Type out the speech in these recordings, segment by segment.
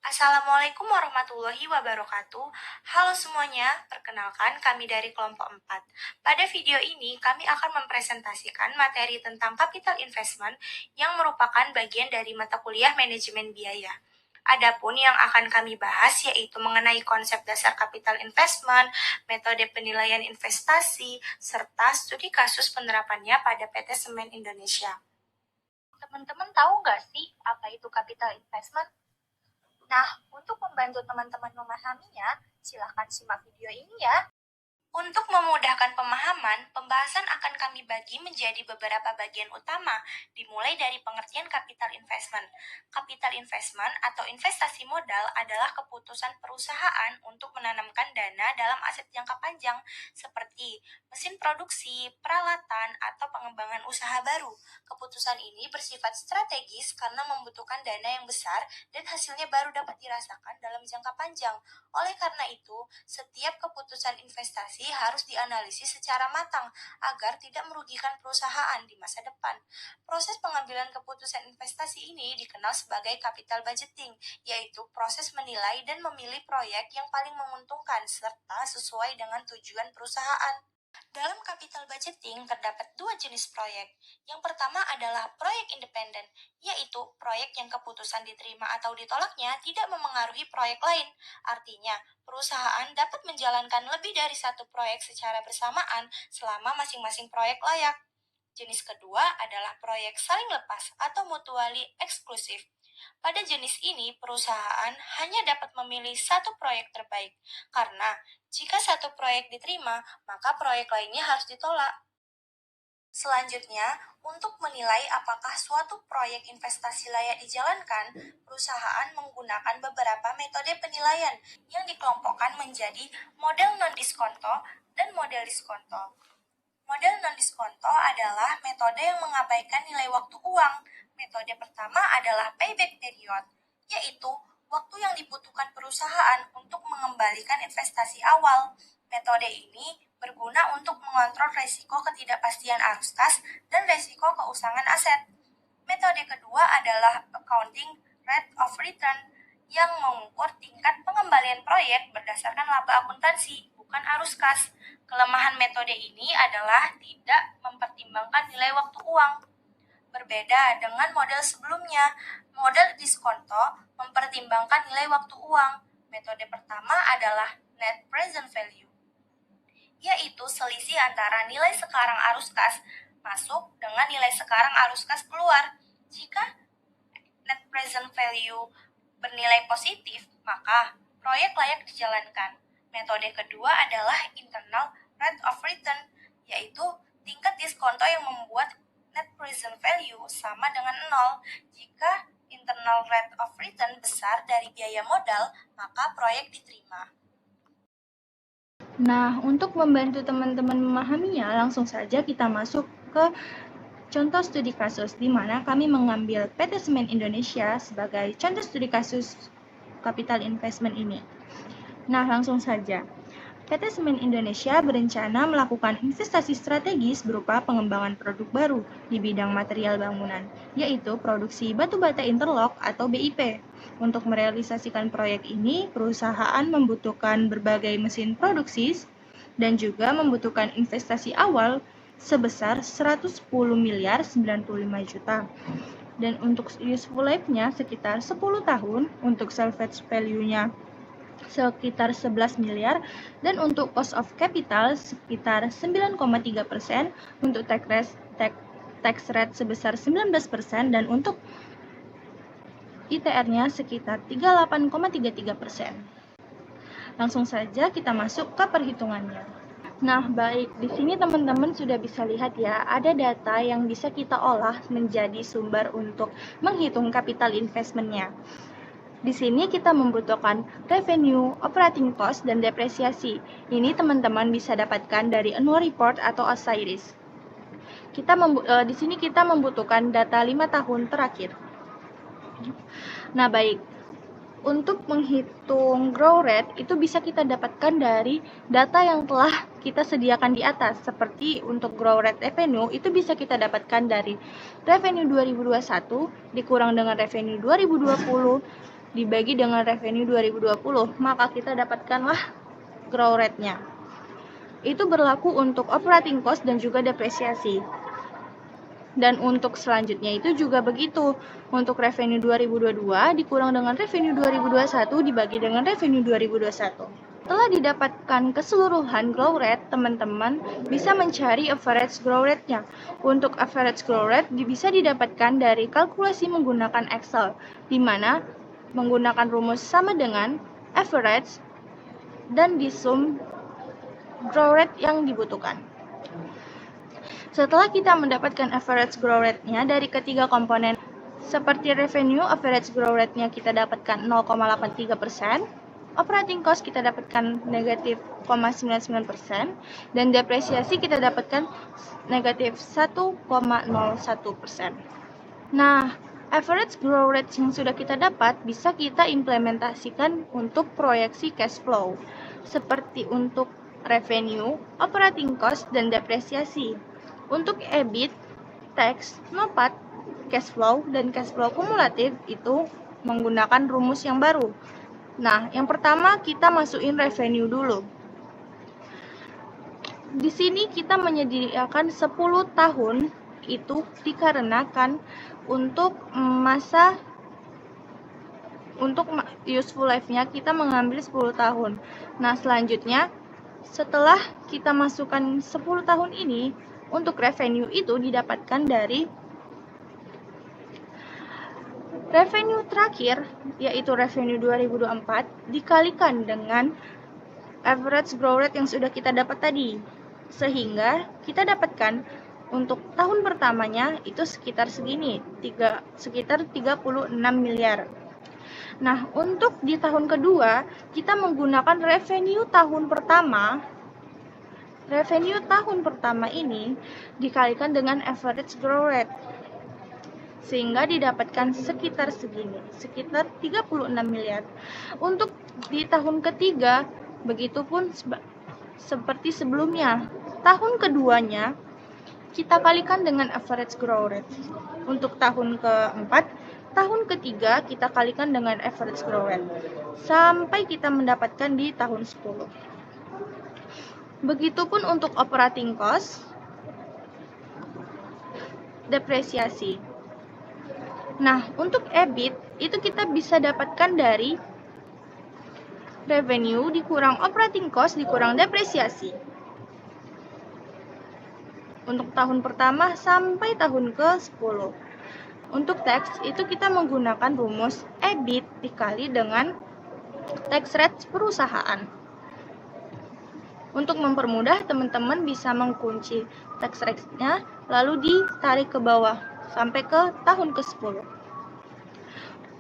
Assalamualaikum warahmatullahi wabarakatuh. Halo semuanya, perkenalkan kami dari kelompok 4. Pada video ini, kami akan mempresentasikan materi tentang capital investment yang merupakan bagian dari mata kuliah manajemen biaya. Adapun yang akan kami bahas yaitu mengenai konsep dasar capital investment, metode penilaian investasi, serta studi kasus penerapannya pada PT Semen Indonesia. Teman-teman tahu nggak sih apa itu capital investment? Nah, untuk membantu teman-teman memahaminya, silahkan simak video ini ya. Untuk memudahkan pemahaman, pembahasan akan kami bagi menjadi beberapa bagian utama, dimulai dari pengertian capital investment. Capital investment atau investasi modal adalah keputusan perusahaan untuk menanamkan dana dalam aset jangka panjang, seperti mesin produksi, peralatan, atau pengembangan usaha baru. Keputusan ini bersifat strategis karena membutuhkan dana yang besar dan hasilnya baru dapat dirasakan dalam jangka panjang. Oleh karena itu, setiap keputusan investasi harus dianalisis secara matang agar tidak merugikan perusahaan di masa depan. Proses pengambilan keputusan investasi ini dikenal sebagai capital budgeting, yaitu proses menilai dan memilih proyek yang paling menguntungkan serta sesuai dengan tujuan perusahaan. Dalam capital budgeting terdapat dua jenis proyek. Yang pertama adalah proyek independen, yaitu proyek yang keputusan diterima atau ditolaknya tidak memengaruhi proyek lain. Artinya, perusahaan dapat menjalankan lebih dari satu proyek secara bersamaan selama masing-masing proyek layak. Jenis kedua adalah proyek saling lepas atau mutually eksklusif. Pada jenis ini, perusahaan hanya dapat memilih satu proyek terbaik, karena jika satu proyek diterima, maka proyek lainnya harus ditolak. Selanjutnya, untuk menilai apakah suatu proyek investasi layak dijalankan, perusahaan menggunakan beberapa metode penilaian yang dikelompokkan menjadi model non-diskonto dan model diskonto. Model non-diskonto adalah metode yang mengabaikan nilai waktu uang. Metode pertama adalah payback period, yaitu waktu yang dibutuhkan perusahaan untuk mengembalikan investasi awal. Metode ini berguna untuk mengontrol risiko ketidakpastian arus kas dan risiko keusangan aset. Metode kedua adalah accounting rate of return, yang mengukur tingkat pengembalian proyek berdasarkan laba akuntansi, bukan arus kas. Kelemahan metode ini adalah tidak mempertimbangkan nilai waktu uang. Berbeda dengan model sebelumnya, model diskonto mempertimbangkan nilai waktu uang. Metode pertama adalah net present value, yaitu selisih antara nilai sekarang arus kas masuk dengan nilai sekarang arus kas keluar. Jika net present value bernilai positif, maka proyek layak dijalankan. Metode kedua adalah internal rate of return, yaitu tingkat diskonto yang membuat net present value sama dengan 0. Jika internal rate of return besar dari biaya modal, maka proyek diterima. Nah, untuk membantu teman-teman memahaminya, langsung saja kita masuk ke contoh studi kasus, di mana kami mengambil PT Semen Indonesia sebagai contoh studi kasus capital investment ini. Nah, langsung saja. PT Semen Indonesia berencana melakukan investasi strategis berupa pengembangan produk baru di bidang material bangunan, yaitu produksi batu bata interlock atau BIP. Untuk merealisasikan proyek ini, perusahaan membutuhkan berbagai mesin produksi dan juga membutuhkan investasi awal sebesar 110 miliar 95 juta. Dan untuk useful life-nya sekitar 10 tahun, untuk salvage value-nya sekitar 11 miliar, dan untuk cost of capital sekitar 9,3%, untuk tax rate sebesar 19%, dan untuk ITR-nya sekitar 38,33%. Langsung saja kita masuk ke perhitungannya. Nah, baik, di sini teman-teman sudah bisa lihat ya, ada data yang bisa kita olah menjadi sumber untuk menghitung capital investment-nya. Di sini kita membutuhkan revenue, operating cost, dan depresiasi. Ini teman-teman bisa dapatkan dari annual report atau OSIRIS. Di sini kita membutuhkan data 5 tahun terakhir. Nah, baik. Untuk menghitung grow rate, itu bisa kita dapatkan dari data yang telah kita sediakan di atas. Seperti untuk grow rate revenue, itu bisa kita dapatkan dari revenue 2021 dikurang dengan revenue 2020, dibagi dengan revenue 2020, maka kita dapatkanlah growth rate-nya. Itu berlaku untuk operating cost dan juga depresiasi. Dan untuk selanjutnya itu juga begitu. Untuk revenue 2022 dikurang dengan revenue 2021 dibagi dengan revenue 2021. Setelah didapatkan keseluruhan growth rate, teman-teman bisa mencari average growth rate-nya. Untuk average growth rate bisa didapatkan dari kalkulasi menggunakan Excel, di mana menggunakan rumus sama dengan average dan disum growth rate yang dibutuhkan. Setelah kita mendapatkan average growth rate-nya dari ketiga komponen seperti revenue, average growth rate-nya kita dapatkan 0,83%, operating cost kita dapatkan negatif 0,99%, dan depresiasi kita dapatkan negatif 1,01%. Nah, average growth rate yang sudah kita dapat bisa kita implementasikan untuk proyeksi cash flow, seperti untuk revenue, operating cost, dan depresiasi. Untuk EBIT, tax, NOPAT, cash flow, dan cash flow kumulatif itu menggunakan rumus yang baru. Nah, yang pertama kita masukin revenue dulu. Di sini kita menyediakan 10 tahun itu dikarenakan untuk useful life-nya kita mengambil 10 tahun. Nah, selanjutnya setelah kita masukkan 10 tahun ini, untuk revenue itu didapatkan dari revenue terakhir, yaitu revenue 2024, dikalikan dengan average growth rate yang sudah kita dapat tadi. Sehingga kita dapatkan untuk tahun pertamanya itu sekitar segini, sekitar 36 miliar. Nah, untuk di tahun kedua, kita menggunakan revenue tahun pertama. Revenue tahun pertama ini dikalikan dengan average growth rate, sehingga didapatkan sekitar segini, sekitar 36 miliar. Untuk di tahun ketiga, begitupun seperti sebelumnya. Tahun keduanya, kita kalikan dengan average growth rate. Untuk tahun keempat, tahun ketiga kita kalikan dengan average growth rate, sampai kita mendapatkan di tahun 10. Begitupun untuk operating cost, depresiasi. Nah, untuk EBIT itu kita bisa dapatkan dari revenue dikurang operating cost dikurang depresiasi. Untuk tahun pertama sampai tahun ke-10. Untuk tax itu kita menggunakan rumus EBIT dikali dengan tax rate perusahaan. Untuk mempermudah, teman-teman bisa mengunci tax rate-nya lalu ditarik ke bawah sampai ke tahun ke-10.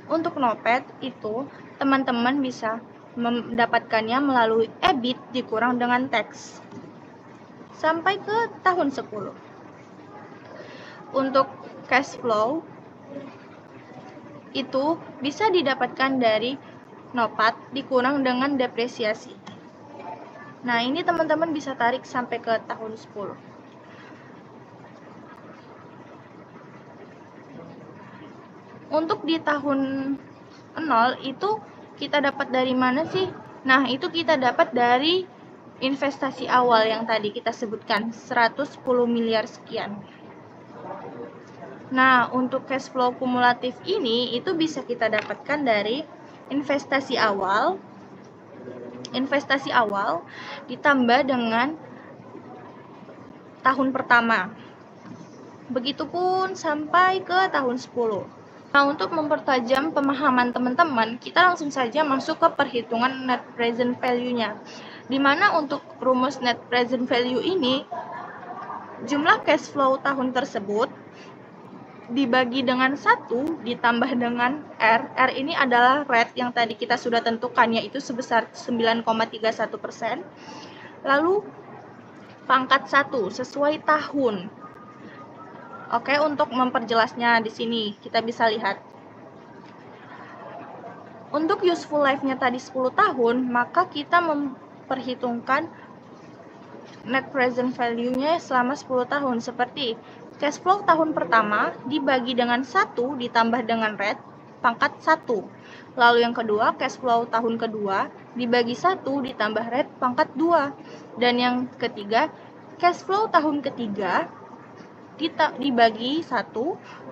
Untuk NOPAT itu teman-teman bisa mendapatkannya melalui EBIT dikurang dengan tax sampai ke tahun 10. Untuk cash flow itu bisa didapatkan dari NOPAT dikurang dengan depresiasi. Nah, ini teman-teman bisa tarik sampai ke tahun 10. Untuk di tahun 0 itu kita dapat dari mana sih? Nah, itu kita dapat dari investasi awal yang tadi kita sebutkan, 110 miliar sekian. Nah, untuk cash flow kumulatif ini itu bisa kita dapatkan dari investasi awal ditambah dengan tahun pertama. Begitupun sampai ke tahun 10. Nah, untuk mempertajam pemahaman teman-teman, kita langsung saja masuk ke perhitungan net present value-nya. Di mana untuk rumus net present value ini, jumlah cash flow tahun tersebut dibagi dengan 1 ditambah dengan R. R ini adalah rate yang tadi kita sudah tentukan, yaitu sebesar 9,31%. Lalu pangkat 1 sesuai tahun. Oke, untuk memperjelasnya di sini kita bisa lihat. Untuk useful life-nya tadi 10 tahun, maka kita memperhitungkan net present value-nya selama 10 tahun seperti cash flow tahun pertama dibagi dengan 1 ditambah dengan rate pangkat 1. Lalu yang kedua, cash flow tahun kedua dibagi 1 ditambah rate pangkat 2. Dan yang ketiga, cash flow tahun ketiga dibagi 1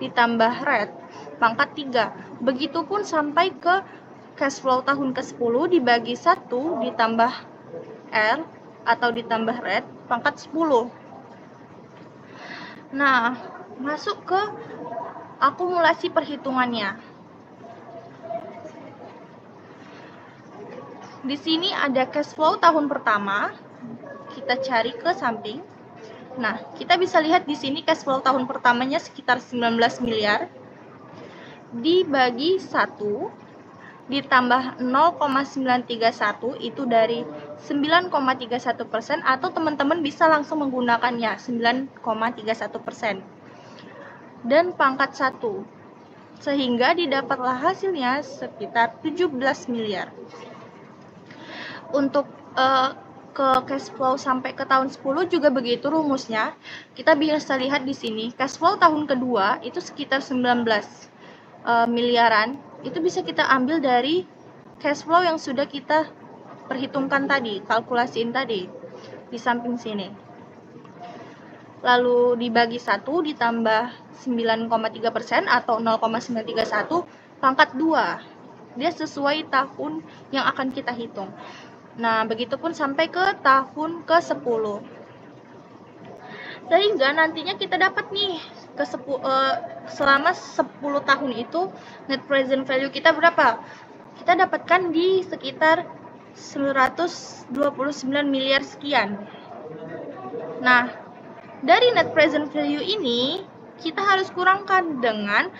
ditambah rate pangkat 3. Begitupun sampai ke cash flow tahun ke-10 dibagi 1 ditambah R atau ditambah rate pangkat 10. Nah, masuk ke akumulasi perhitungannya. Di sini ada cash flow tahun pertama. Kita cari ke samping. Nah, kita bisa lihat di sini cash flow tahun pertamanya sekitar 19 miliar dibagi 1 ditambah 0,931 itu dari 9,31% atau teman-teman bisa langsung menggunakannya 9,31% dan pangkat 1 sehingga didapatlah hasilnya sekitar 17 miliar. Untuk ke cash flow sampai ke tahun 10 juga begitu rumusnya. Kita bisa lihat di sini cash flow tahun kedua itu sekitar 19 miliaran. Itu bisa kita ambil dari cash flow yang sudah kita perhitungkan tadi, kalkulasiin tadi di samping sini. Lalu dibagi 1 ditambah 9,3% atau 0,931 pangkat 2. Dia sesuai tahun yang akan kita hitung. Nah, begitupun sampai ke tahun ke-10. Sehingga nantinya kita dapat nih selama 10 tahun itu net present value kita berapa? Kita dapatkan di sekitar 129 miliar sekian. Nah, dari net present value ini kita harus kurangkan dengan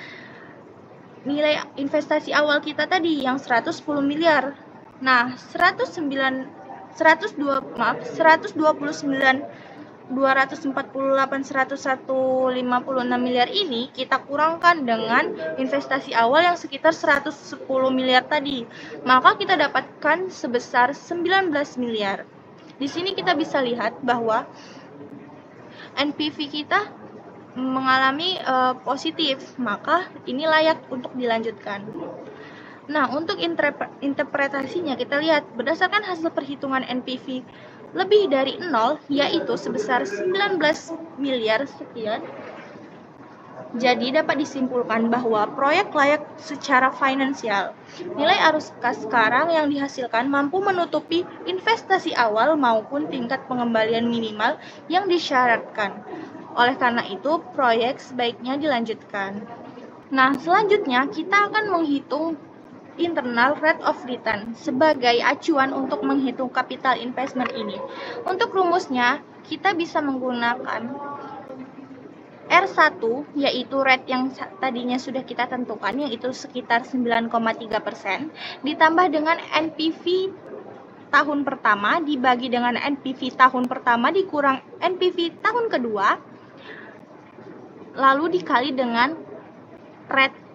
nilai investasi awal kita tadi yang 110 miliar. Nah, 249.101.56 miliar ini kita kurangkan dengan investasi awal yang sekitar 110 miliar tadi. Maka kita dapatkan sebesar 19 miliar. Di sini kita bisa lihat bahwa NPV kita mengalami positif, maka ini layak untuk dilanjutkan. Nah, untuk interpretasinya kita lihat berdasarkan hasil perhitungan NPV lebih dari 0, yaitu sebesar 19 miliar sekian. Jadi dapat disimpulkan bahwa proyek layak secara finansial. Nilai arus kas sekarang yang dihasilkan mampu menutupi investasi awal maupun tingkat pengembalian minimal yang disyaratkan. Oleh karena itu, proyek sebaiknya dilanjutkan. Nah, selanjutnya kita akan menghitung internal rate of return sebagai acuan untuk menghitung capital investment ini. Untuk rumusnya, kita bisa menggunakan R1, yaitu rate yang tadinya sudah kita tentukan, yaitu sekitar 9,3%, ditambah dengan NPV tahun pertama dibagi dengan NPV tahun pertama dikurang NPV tahun kedua, lalu dikali dengan rate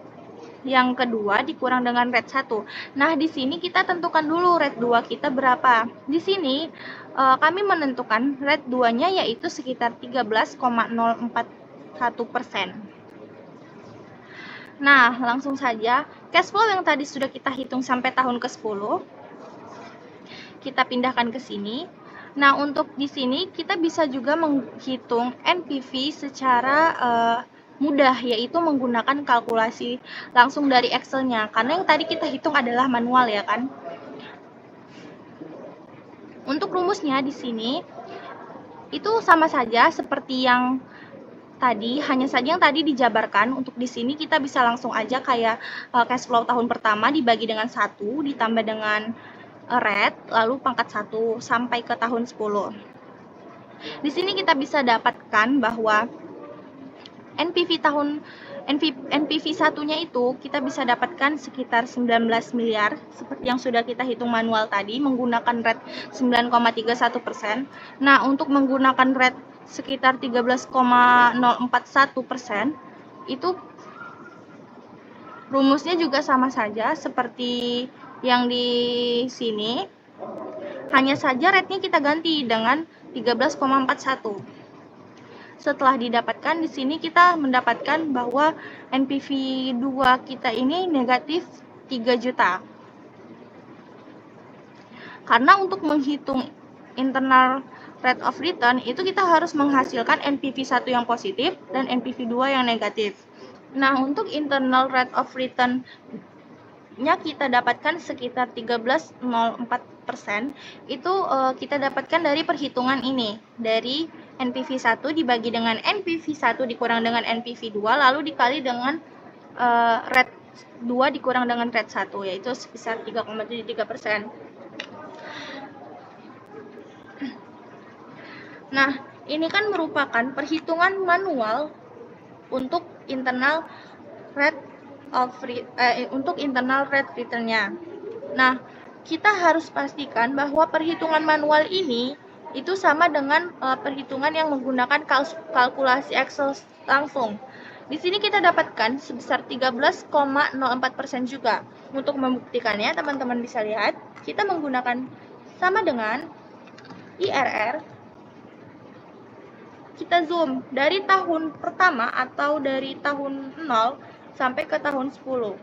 yang kedua dikurang dengan rate 1. Nah, di sini kita tentukan dulu rate 2 kita berapa. Di sini kami menentukan rate 2-nya yaitu sekitar 13,041%. Nah, langsung saja cash flow yang tadi sudah kita hitung sampai tahun ke-10 kita pindahkan ke sini. Nah, untuk di sini kita bisa juga menghitung NPV secara mudah, yaitu menggunakan kalkulasi langsung dari Excel-nya, karena yang tadi kita hitung adalah manual ya kan. Untuk rumusnya di sini itu sama saja seperti yang tadi, hanya saja yang tadi dijabarkan. Untuk di sini kita bisa langsung aja kayak cash flow tahun pertama dibagi dengan 1 ditambah dengan rate lalu pangkat 1 sampai ke tahun 10. Di sini kita bisa dapatkan bahwa NPV satunya itu kita bisa dapatkan sekitar 19 miliar seperti yang sudah kita hitung manual tadi menggunakan rate 9,31%. Nah, untuk menggunakan rate sekitar 13,041% itu rumusnya juga sama saja seperti yang di sini, hanya saja rate-nya kita ganti dengan 13,41. Setelah didapatkan, di sini kita mendapatkan bahwa NPV 2 kita ini negatif 3 juta. Karena untuk menghitung internal rate of return itu kita harus menghasilkan NPV 1 yang positif dan NPV 2 yang negatif. Nah, untuk internal rate of return-nya kita dapatkan sekitar 13,04%. Itu kita dapatkan dari perhitungan ini, dari NPV 1 dibagi dengan NPV 1 dikurang dengan NPV 2 lalu dikali dengan rate 2 dikurang dengan rate 1, yaitu sebesar 3,73%. Nah, ini kan merupakan perhitungan manual untuk internal rate return-nya. Nah, kita harus pastikan bahwa perhitungan manual ini itu sama dengan perhitungan yang menggunakan kalkulasi Excel langsung. Di sini kita dapatkan sebesar 13,04% juga. Untuk membuktikannya, teman-teman bisa lihat, kita menggunakan sama dengan IRR. Kita zoom dari tahun pertama atau dari tahun 0 sampai ke tahun 10.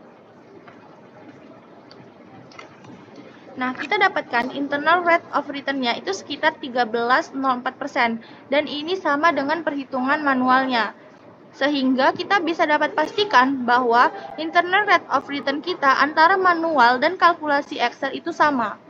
Nah, kita dapatkan internal rate of return-nya itu sekitar 13,04%. Dan ini sama dengan perhitungan manualnya. Sehingga kita bisa dapat pastikan bahwa internal rate of return kita antara manual dan kalkulasi Excel itu sama.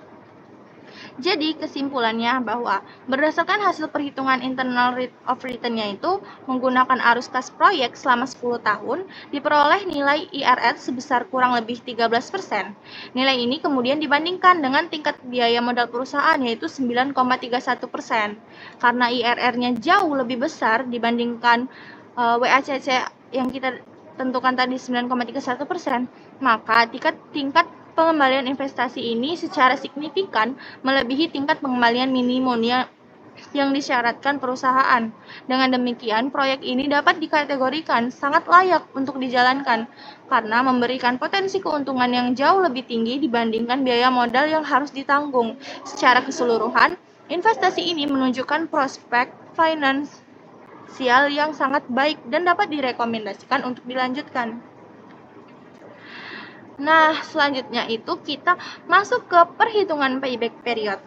Jadi, kesimpulannya bahwa berdasarkan hasil perhitungan internal rate of return-nya itu menggunakan arus kas proyek selama 10 tahun, diperoleh nilai IRR sebesar kurang lebih 13%. Nilai ini kemudian dibandingkan dengan tingkat biaya modal perusahaan yaitu 9,31%. Karena IRR-nya jauh lebih besar dibandingkan WACC yang kita tentukan tadi 9,31%, maka tingkat pengembalian investasi ini secara signifikan melebihi tingkat pengembalian minimum yang disyaratkan perusahaan. Dengan demikian, proyek ini dapat dikategorikan sangat layak untuk dijalankan karena memberikan potensi keuntungan yang jauh lebih tinggi dibandingkan biaya modal yang harus ditanggung. Secara keseluruhan, investasi ini menunjukkan prospek finansial yang sangat baik dan dapat direkomendasikan untuk dilanjutkan. Nah, selanjutnya itu kita masuk ke perhitungan payback period.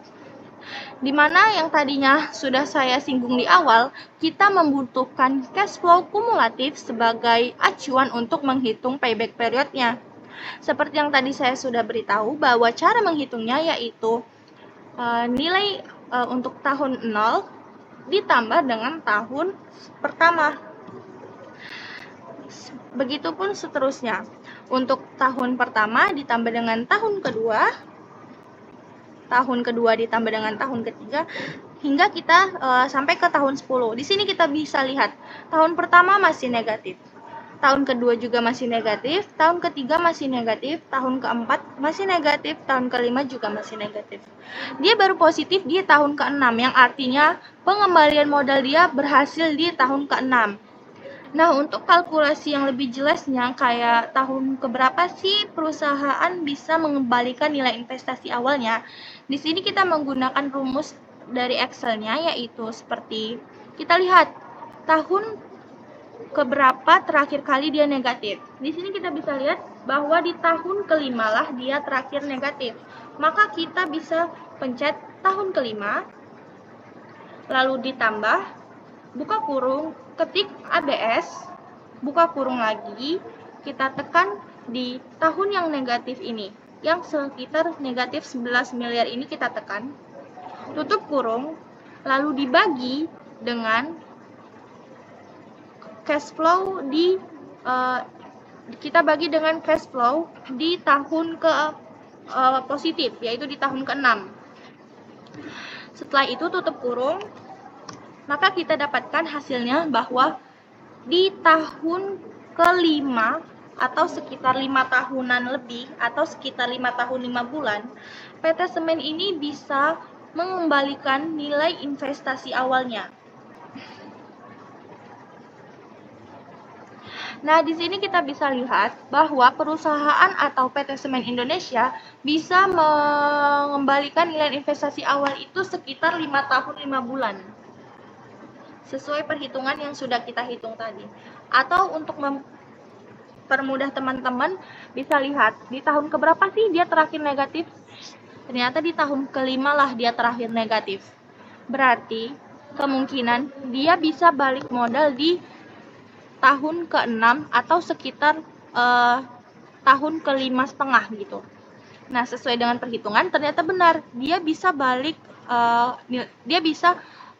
Di mana yang tadinya sudah saya singgung di awal, kita membutuhkan cash flow kumulatif sebagai acuan untuk menghitung payback periodnya. Seperti yang tadi saya sudah beritahu bahwa cara menghitungnya yaitu nilai untuk tahun 0 ditambah dengan tahun pertama. Begitupun seterusnya. Untuk tahun pertama ditambah dengan tahun kedua ditambah dengan tahun ketiga, hingga kita sampai ke tahun 10. Di sini kita bisa lihat, tahun pertama masih negatif, tahun kedua juga masih negatif, tahun ketiga masih negatif, tahun keempat masih negatif, tahun kelima juga masih negatif. Dia baru positif di tahun ke-6, yang artinya pengembalian modal dia berhasil di tahun ke-6. Nah, untuk kalkulasi yang lebih jelasnya, kayak tahun keberapa sih perusahaan bisa mengembalikan nilai investasi awalnya, di sini kita menggunakan rumus dari Excel-nya, yaitu seperti kita lihat tahun keberapa terakhir kali dia negatif. Di sini kita bisa lihat bahwa di tahun kelima lah dia terakhir negatif. Maka kita bisa pencet tahun kelima, lalu ditambah, buka kurung, ketik ABS, buka kurung lagi, kita tekan di tahun yang negatif ini, yang sekitar negatif 11 miliar ini kita tekan, tutup kurung, lalu dibagi dengan cash flow kita bagi dengan cash flow di tahun ke positif, yaitu di tahun ke-6. Setelah itu tutup kurung, maka kita dapatkan hasilnya bahwa di tahun kelima atau sekitar 5 tahunan lebih atau sekitar 5 tahun 5 bulan, PT Semen ini bisa mengembalikan nilai investasi awalnya. Nah, di sini kita bisa lihat bahwa perusahaan atau PT Semen Indonesia bisa mengembalikan nilai investasi awal itu sekitar 5 tahun 5 bulan. sesuai perhitungan yang sudah kita hitung tadi. Atau untuk mempermudah teman-teman bisa lihat di tahun keberapa sih dia terakhir negatif. Ternyata di tahun kelima lah dia terakhir negatif. Berarti kemungkinan dia bisa balik modal di tahun ke-6 atau sekitar tahun ke-5,5 gitu. Nah, sesuai dengan perhitungan ternyata benar, dia bisa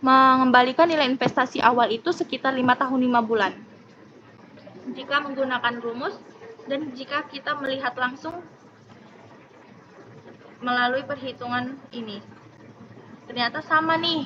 mengembalikan nilai investasi awal itu sekitar 5 tahun 5 bulan. Jika menggunakan rumus dan jika kita melihat langsung melalui perhitungan ini. Ternyata sama nih,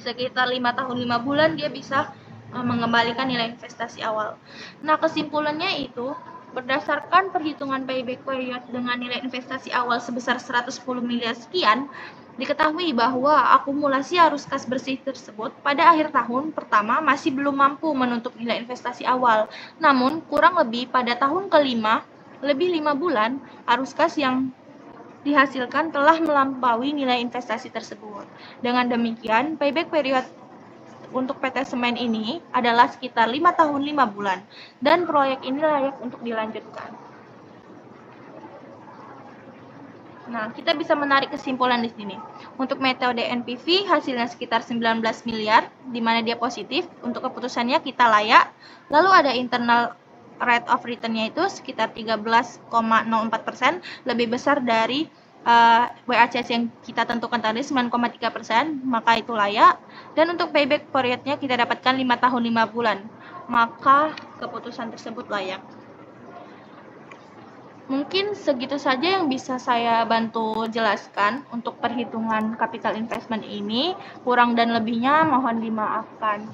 sekitar 5 tahun 5 bulan dia bisa mengembalikan nilai investasi awal. Nah, kesimpulannya itu, berdasarkan perhitungan payback period dengan nilai investasi awal sebesar 110 miliar sekian, diketahui bahwa akumulasi arus kas bersih tersebut pada akhir tahun pertama masih belum mampu menutup nilai investasi awal. Namun, kurang lebih pada tahun kelima, lebih 5 bulan, arus kas yang dihasilkan telah melampaui nilai investasi tersebut. Dengan demikian, payback period untuk PT Semen ini adalah sekitar 5 tahun 5 bulan dan proyek ini layak untuk dilanjutkan. Nah, kita bisa menarik kesimpulan di sini. Untuk metode NPV hasilnya sekitar 19 miliar, di mana dia positif. Untuk keputusannya kita layak. Lalu ada internal rate of return-nya itu sekitar 13,04%, lebih besar dari WACC yang kita tentukan tadi 9,3%, maka itu layak. Dan untuk payback period-nya kita dapatkan 5 tahun 5 bulan, maka keputusan tersebut layak. Mungkin segitu saja yang bisa saya bantu jelaskan untuk perhitungan capital investment ini. Kurang dan lebihnya mohon dimaafkan.